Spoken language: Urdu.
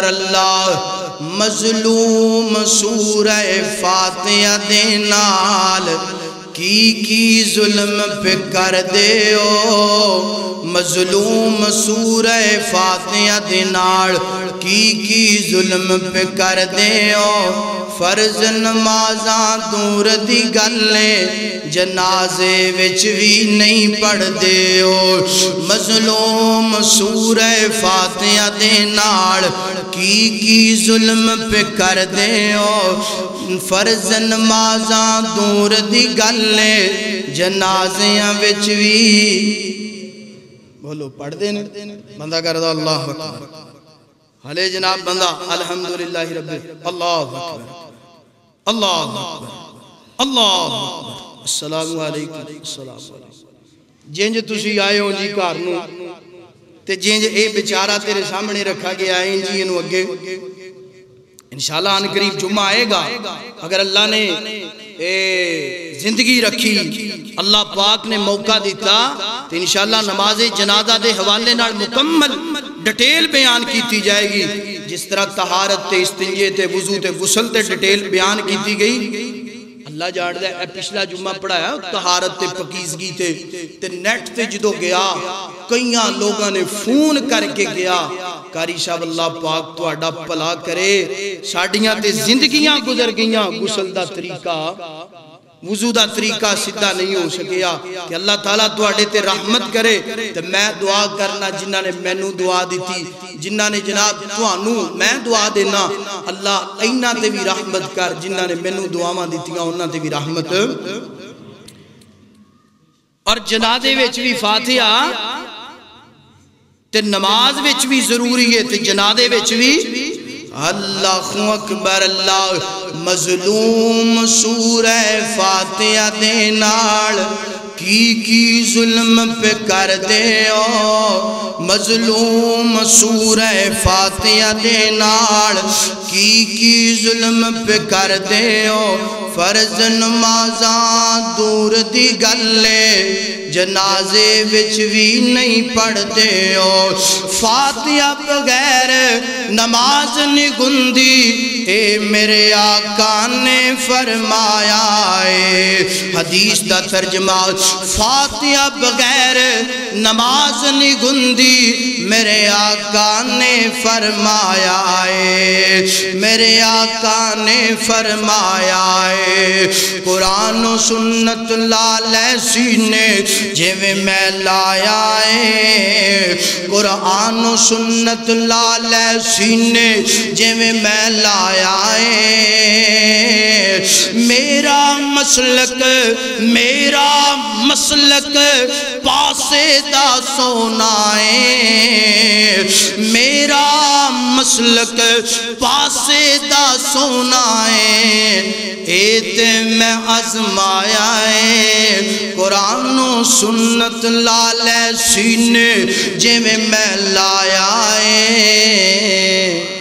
اکبر اللہ مظلوم سورہ فاتحہ دے نال کی ظلم پہ کر دے او مظلوم سورہ فاتحہ دے نال کی ظلم پہ کر دے او فرض نمازاں دور دی گلے جنازے وچ بھی نہیں پڑھ دے او مظلوم سورہ فاتحہ دے نال کی ظلم پہ کر دے او فرض نمازاں دور دی گلے جنازیاں وچ بھی بولو پڑھ دے بندہ کر دا اللہ اکبر حلے جناب بندہ الحمدللہ رب اللہ اکبر اللہ اکبر اللہ اکبر السلام علیکم السلام علیکم جنج تسی آئے ہو جی کارنو تے جنج اے بیچارہ تیرے سامنے رکھا گیا ہے جی انہوں اگے انشاءاللہ آن قریب جمعہ آئے گا اگر اللہ نے زندگی رکھی اللہ پاک نے موقع دیتا تو انشاءاللہ نماز جنازہ دے حوالے نال مکمل ڈیٹیل بیان کیتی جائے گی جس طرح طہارت تے استنجے تے وضو تے غسل تے ڈیٹیل بیان کیتی گئی اللہ جاڑ دے اے پچھلا جمعہ پڑھایا طہارت تے پکیزگی تے نیٹ تے جدو گیا کئیاں لوگاں نے فون کر کے گیا کاری صاحب اللہ پاک تو اڈا پلا کرے ساڑیاں تے زندگیاں گزر گئیاں غسل دا طریقہ وضو دا طریقہ سدھا نہیں ہو سکیا کہ اللہ تعالیٰ دعاڑے تے رحمت کرے تو میں دعا کرنا جنہ نے مینو دعا دیتی جنہ نے جناب توانو میں دعا دینا اللہ اینہ تے بھی رحمت کر جنہ نے مینو دعا دیتی گا انہ تے بھی رحمت اور جنازے وچ بھی فاتحہ تے نماز وچ بھی ضروری ہے تے جنازے وچ بھی اللہ اکبر اللہ مظلوم سورہ فاتحہ دے نال کی ظلم پہ کر دے او مظلوم سورہ فاتحہ دے نال کی ظلم پہ کر دے او فرض نمازاں دور دی گلے جنازے وچ بھی نہیں پڑھ دے او فاتحہ بغیر نماز نہیں گندی اے میرے آقا نے فرمایا ہے حدیث دا ترجمہ فاتحہ بغیر نماز نہیں گندی میرے آقا نے فرمایا ہے میرے آقا نے فرمایا ہے قرآن و سنت لالے سینے جیویں میں لایا ہے قرآن و سنت لالے سینے جیویں میں لایا ہے میرا مسلک پاسے دا سونا ہے میرا مسلک پاسے دا سونا ہے ایتے میں آزمایا ہے قرآن و سنت لالے سینے جے میں لایا ہے